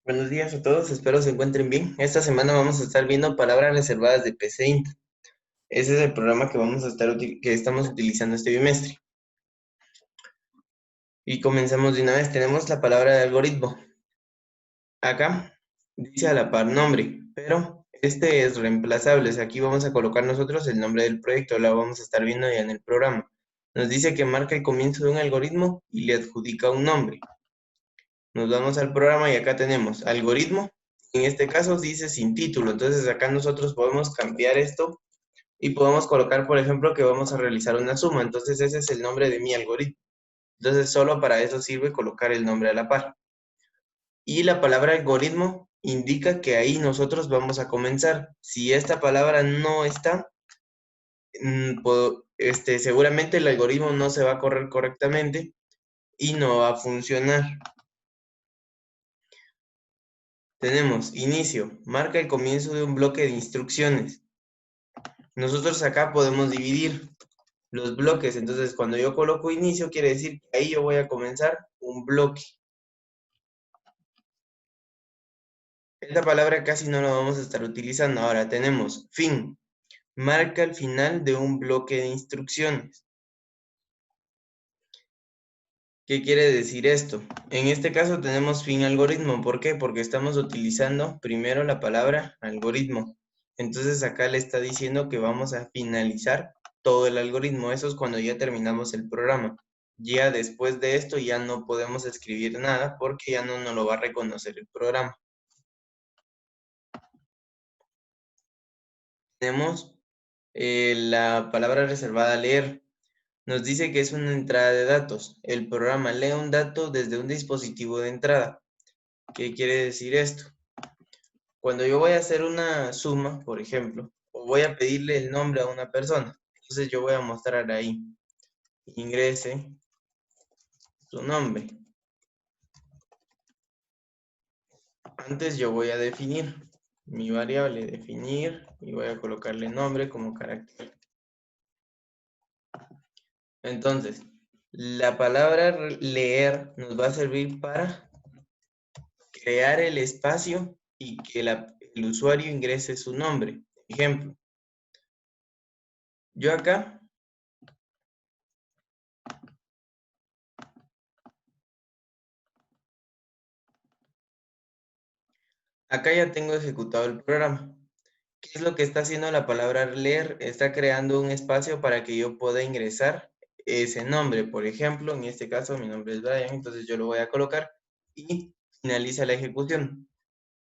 Buenos días a todos, espero se encuentren bien. Esta semana vamos a estar viendo palabras reservadas de PCInt. Ese es el programa que que estamos utilizando este bimestre. Y comenzamos de una vez. Tenemos la palabra de algoritmo. Acá dice a la par nombre, pero este es reemplazable. O sea, aquí vamos a colocar nosotros el nombre del proyecto, lo vamos a estar viendo ya en el programa. Nos dice que marca el comienzo de un algoritmo y le adjudica un nombre. Nos vamos al programa y acá tenemos algoritmo. En este caso dice sin título, entonces acá nosotros podemos cambiar esto y podemos colocar, por ejemplo, que vamos a realizar una suma. Entonces ese es el nombre de mi algoritmo. Entonces solo para eso sirve colocar el nombre a la par. Y la palabra algoritmo indica que ahí nosotros vamos a comenzar. Si esta palabra no está, seguramente el algoritmo no se va a correr correctamente y no va a funcionar. Tenemos inicio, marca el comienzo de un bloque de instrucciones. Nosotros acá podemos dividir los bloques, entonces cuando yo coloco inicio quiere decir que ahí yo voy a comenzar un bloque. Esta palabra casi no la vamos a estar utilizando. Ahora tenemos fin, marca el final de un bloque de instrucciones. ¿Qué quiere decir esto? En este caso tenemos fin algoritmo. ¿Por qué? Porque estamos utilizando primero la palabra algoritmo. Entonces acá le está diciendo que vamos a finalizar todo el algoritmo. Eso es cuando ya terminamos el programa. Ya después de esto ya no podemos escribir nada porque ya no nos lo va a reconocer el programa. Tenemos la palabra reservada leer. Nos dice que es una entrada de datos. El programa lee un dato desde un dispositivo de entrada. ¿Qué quiere decir esto? Cuando yo voy a hacer una suma, por ejemplo, o voy a pedirle el nombre a una persona, entonces yo voy a mostrar ahí, ingrese su nombre. Antes yo voy a definir mi variable, definir, y voy a colocarle nombre como carácter. Entonces, la palabra leer nos va a servir para crear el espacio y que el usuario ingrese su nombre. Ejemplo, yo acá ya tengo ejecutado el programa. ¿Qué es lo que está haciendo la palabra leer? Está creando un espacio para que yo pueda ingresar ese nombre. Por ejemplo, en este caso mi nombre es Brian, entonces yo lo voy a colocar y finaliza la ejecución.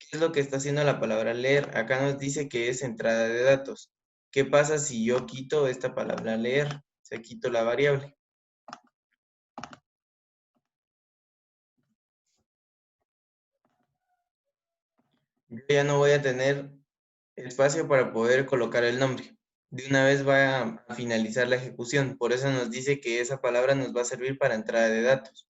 ¿Qué es lo que está haciendo la palabra leer? Acá nos dice que es entrada de datos. ¿Qué pasa si yo quito esta palabra leer? Se quito la variable. Yo ya no voy a tener espacio para poder colocar el nombre. De una vez va a finalizar la ejecución. Por eso nos dice que esa palabra nos va a servir para entrada de datos.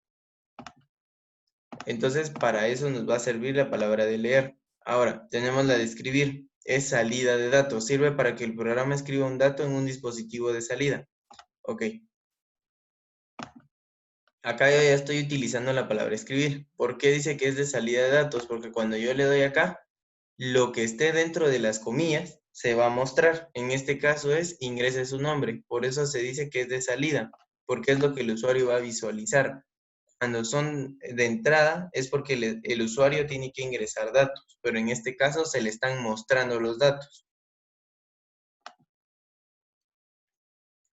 Entonces, para eso nos va a servir la palabra de leer. Ahora, tenemos la de escribir. Es salida de datos. Sirve para que el programa escriba un dato en un dispositivo de salida. Ok. Acá yo ya estoy utilizando la palabra escribir. ¿Por qué dice que es de salida de datos? Porque cuando yo le doy acá, lo que esté dentro de las comillas se va a mostrar. En este caso es ingrese su nombre. Por eso se dice que es de salida, porque es lo que el usuario va a visualizar. Cuando son de entrada es porque el usuario tiene que ingresar datos, pero en este caso se le están mostrando los datos.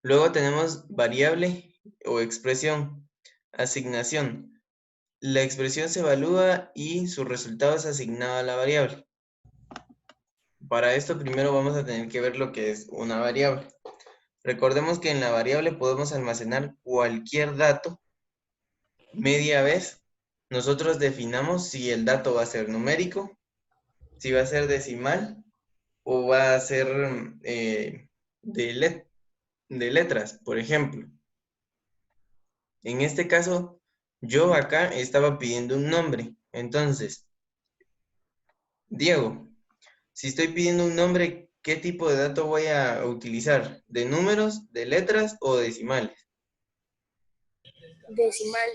Luego tenemos variable o expresión, asignación. La expresión se evalúa y su resultado es asignado a la variable. Para esto primero vamos a tener que ver lo que es una variable. Recordemos que en la variable podemos almacenar cualquier dato media vez. Nosotros definamos si el dato va a ser numérico, si va a ser decimal o va a ser de letras, por ejemplo. En este caso, yo acá estaba pidiendo un nombre. Entonces, Diego, si estoy pidiendo un nombre, ¿qué tipo de dato voy a utilizar? ¿De números, de letras o decimales? Decimal.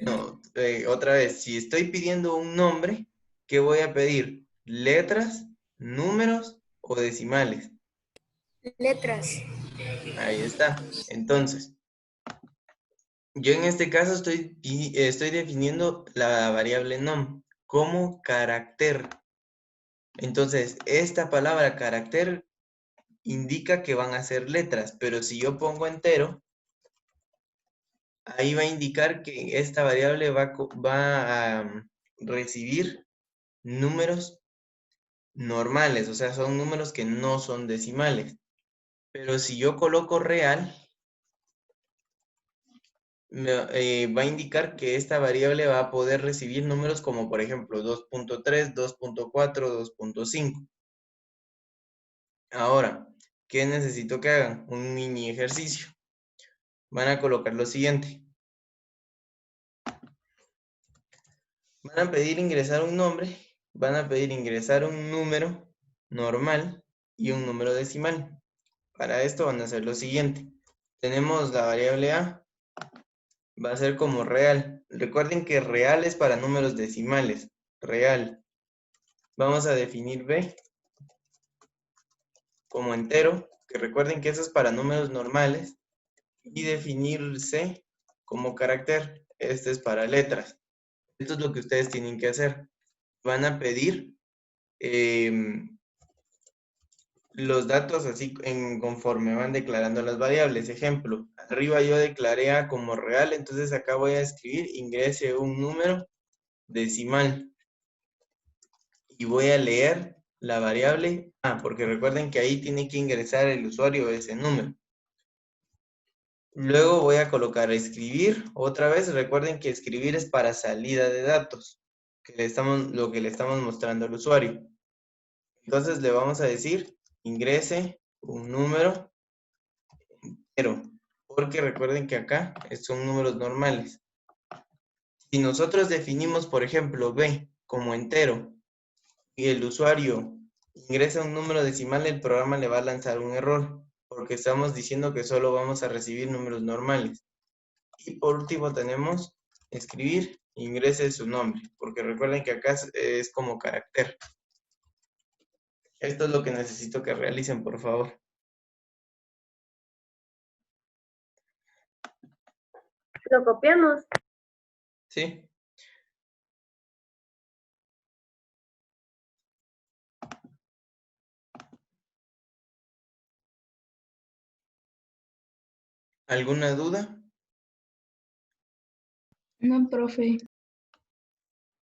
No, otra vez, si estoy pidiendo un nombre, ¿qué voy a pedir? ¿Letras, números o decimales? Letras. Ahí está. Entonces, yo en este caso estoy definiendo la variable nom como carácter. Entonces, esta palabra carácter indica que van a ser letras, pero si yo pongo entero, ahí va a indicar que esta variable va a recibir números normales, o sea, son números que no son decimales. Pero si yo coloco real, va a indicar que esta variable va a poder recibir números como por ejemplo 2.3, 2.4, 2.5. Ahora, ¿qué necesito que hagan? Un mini ejercicio. Van a colocar lo siguiente. Van a pedir ingresar un nombre, van a pedir ingresar un número normal y un número decimal. Para esto van a hacer lo siguiente. Tenemos la variable A, va a ser como real. Recuerden que real es para números decimales. Real. Vamos a definir B como entero, que recuerden que eso es para números normales. Y definir C como carácter. Este es para letras. Esto es lo que ustedes tienen que hacer. Van a pedir los datos así conforme van declarando las variables. Ejemplo, arriba yo declaré A como real, entonces acá voy a escribir ingrese un número decimal y voy a leer la variable A, porque recuerden que ahí tiene que ingresar el usuario ese número. Luego voy a colocar escribir. Otra vez, recuerden que escribir es para salida de datos, lo que le estamos mostrando al usuario. Entonces le vamos a decir ingrese un número entero, porque recuerden que acá son números normales. Si nosotros definimos, por ejemplo, B como entero y el usuario ingresa un número decimal, el programa le va a lanzar un error, porque estamos diciendo que solo vamos a recibir números normales. Y por último tenemos escribir, ingrese su nombre, porque recuerden que acá es como carácter. Esto es lo que necesito que realicen, por favor. Lo copiamos. ¿Sí? ¿Alguna duda? No, profe.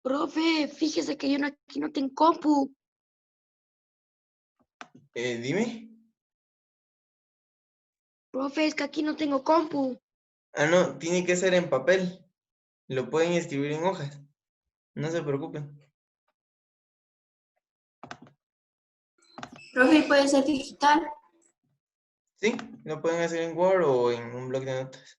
Profe, fíjese que yo aquí no tengo compu. Dime. Profe, es que aquí no tengo compu. Ah, no, tiene que ser en papel. Lo pueden escribir en hojas. No se preocupen. Profe, ¿puede ser digital? Sí, lo pueden hacer en Word o en un bloc de notas.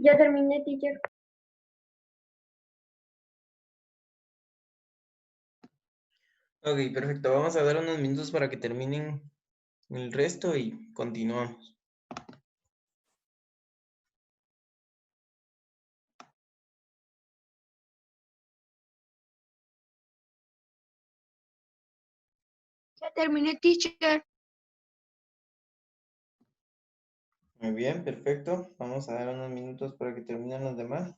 Ya terminé, teacher. Ok, perfecto. Vamos a dar unos minutos para que terminen el resto y continuamos. Ya terminé, teacher. Muy bien, perfecto. Vamos a dar unos minutos para que terminen los demás.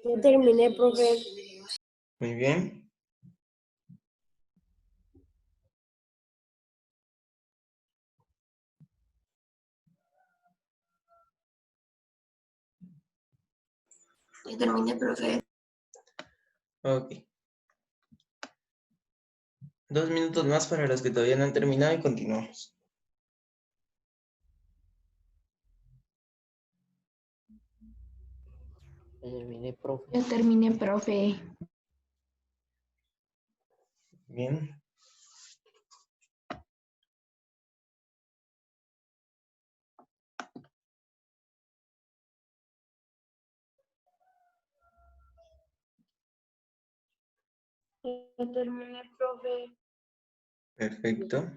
Ya terminé, profe. Muy bien. Ya terminé, profe. Ok. 2 minutos más para los que todavía no han terminado y continuamos. Ya terminé, profe. Ya terminé, profe. Bien. Ya terminé, profe. Perfecto.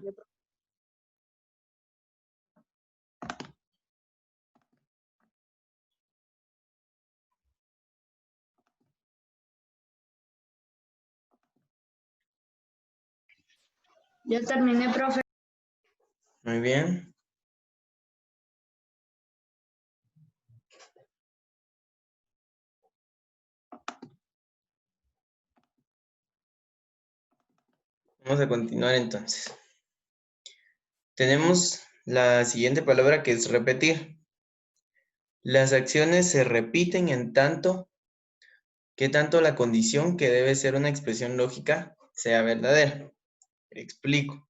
Ya terminé, profe. Muy bien. Vamos a continuar entonces. Tenemos la siguiente palabra que es repetir. Las acciones se repiten en tanto que tanto la condición que debe ser una expresión lógica sea verdadera. Explico.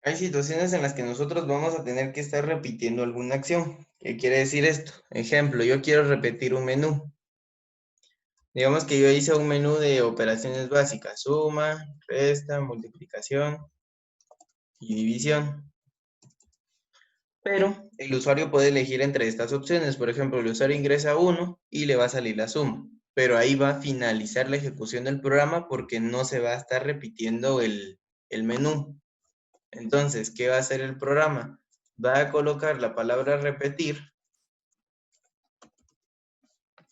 Hay situaciones en las que nosotros vamos a tener que estar repitiendo alguna acción. ¿Qué quiere decir esto? Ejemplo, yo quiero repetir un menú. Digamos que yo hice un menú de operaciones básicas, suma, resta, multiplicación y división. Pero el usuario puede elegir entre estas opciones. Por ejemplo, el usuario ingresa 1 y le va a salir la suma. Pero ahí va a finalizar la ejecución del programa porque no se va a estar repitiendo el menú. Entonces, ¿qué va a hacer el programa? Va a colocar la palabra repetir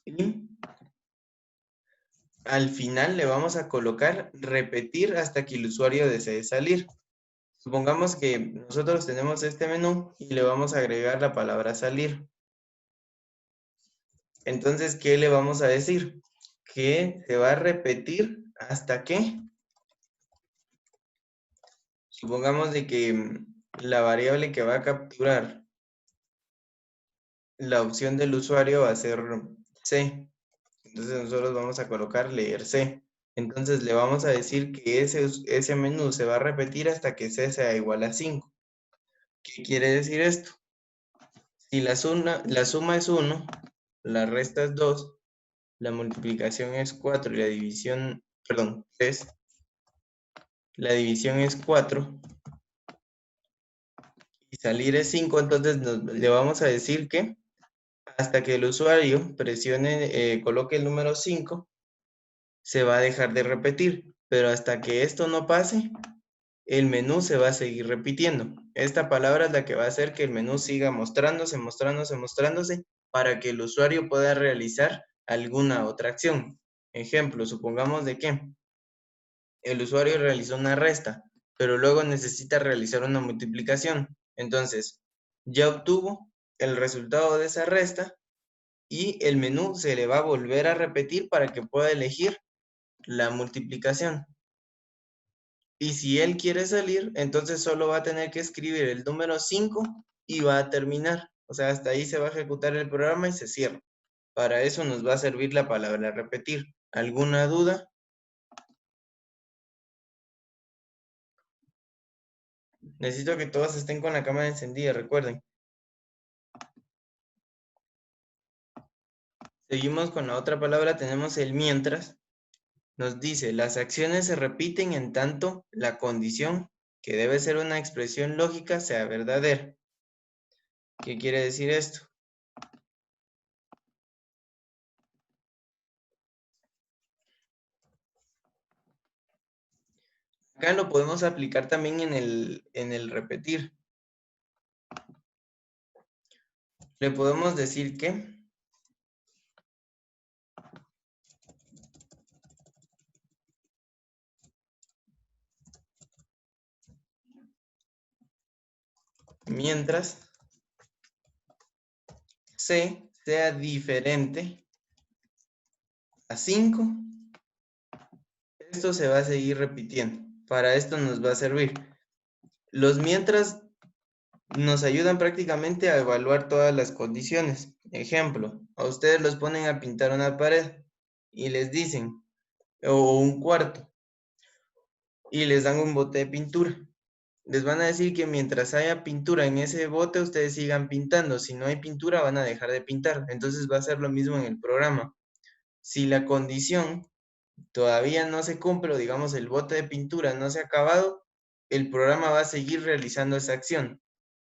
y al final le vamos a colocar repetir hasta que el usuario desee salir. Supongamos que nosotros tenemos este menú y le vamos a agregar la palabra salir. Entonces, ¿qué le vamos a decir? Que se va a repetir hasta que, supongamos de que la variable que va a capturar la opción del usuario va a ser C. Entonces nosotros vamos a colocar leer C. Entonces le vamos a decir que ese menú se va a repetir hasta que C sea igual a 5. ¿Qué quiere decir esto? Si la suma es 1, la resta es 2, la multiplicación es 4 y la división, perdón, 3, la división es 4, y salir es 5, entonces le vamos a decir que hasta que el usuario presione, coloque el número 5, se va a dejar de repetir, pero hasta que esto no pase, el menú se va a seguir repitiendo. Esta palabra es la que va a hacer que el menú siga mostrándose, mostrándose, para que el usuario pueda realizar alguna otra acción. Ejemplo, supongamos de que el usuario realizó una resta, pero luego necesita realizar una multiplicación. Entonces, ya obtuvo el resultado de esa resta y el menú se le va a volver a repetir para que pueda elegir la multiplicación. Y si él quiere salir, entonces solo va a tener que escribir el número 5 y va a terminar. O sea, hasta ahí se va a ejecutar el programa y se cierra. Para eso nos va a servir la palabra repetir. ¿Alguna duda? Necesito que todos estén con la cámara encendida, recuerden. Seguimos con la otra palabra, tenemos el mientras. Nos dice, las acciones se repiten en tanto la condición, que debe ser una expresión lógica, sea verdadera. ¿Qué quiere decir esto? Acá lo podemos aplicar también en el repetir. Le podemos decir que mientras C sea diferente a 5, esto se va a seguir repitiendo. Para esto nos va a servir. Los mientras nos ayudan prácticamente a evaluar todas las condiciones. Ejemplo, a ustedes los ponen a pintar una pared y les dicen, o un cuarto, y les dan un bote de pintura. Les van a decir que mientras haya pintura en ese bote, ustedes sigan pintando. Si no hay pintura, van a dejar de pintar. Entonces va a ser lo mismo en el programa. Si la condición todavía no se cumple, o digamos el bote de pintura no se ha acabado, el programa va a seguir realizando esa acción.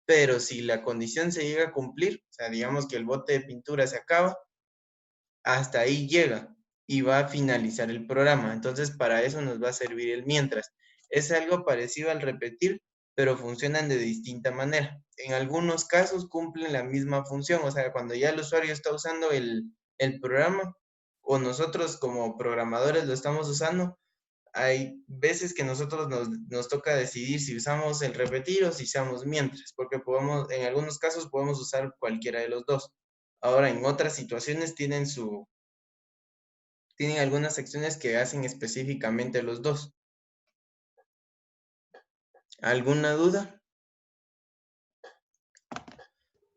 Pero si la condición se llega a cumplir, o sea, digamos que el bote de pintura se acaba, hasta ahí llega y va a finalizar el programa. Entonces, para eso nos va a servir el mientras. Es algo parecido al repetir, pero funcionan de distinta manera. En algunos casos cumplen la misma función, o sea, cuando ya el usuario está usando el programa o nosotros como programadores lo estamos usando, hay veces que nosotros nos toca decidir si usamos el repetir o si usamos mientras, porque podemos, en algunos casos podemos usar cualquiera de los dos. Ahora, en otras situaciones tienen algunas secciones que hacen específicamente los dos. ¿Alguna duda?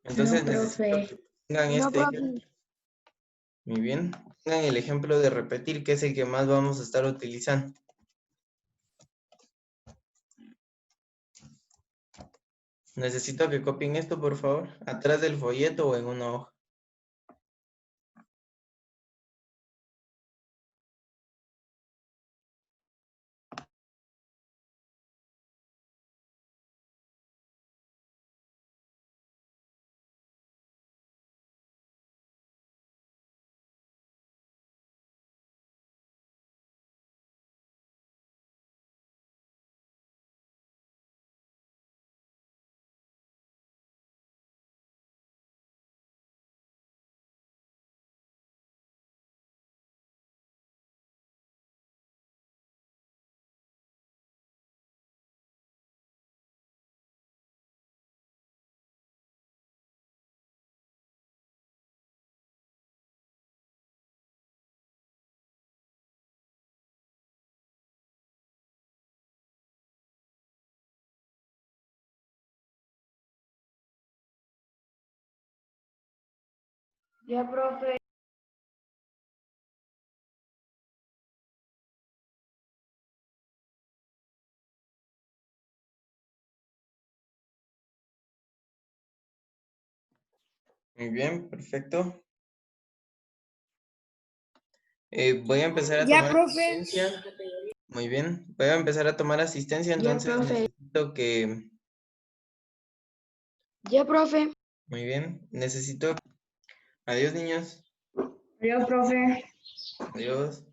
Entonces No, necesito profe. que pongan No, profe. Muy bien. Pongan el ejemplo de repetir, que es el que más vamos a estar utilizando. Necesito que copien esto, por favor, atrás del folleto o en una hoja. Ya, profe. Muy bien, perfecto. Voy a empezar a Ya, tomar profe. asistencia. Muy bien, voy a empezar a tomar asistencia, Ya, entonces profe. necesito que Ya, profe. Muy bien. Necesito... Adiós, niños. Adiós, profe. Adiós.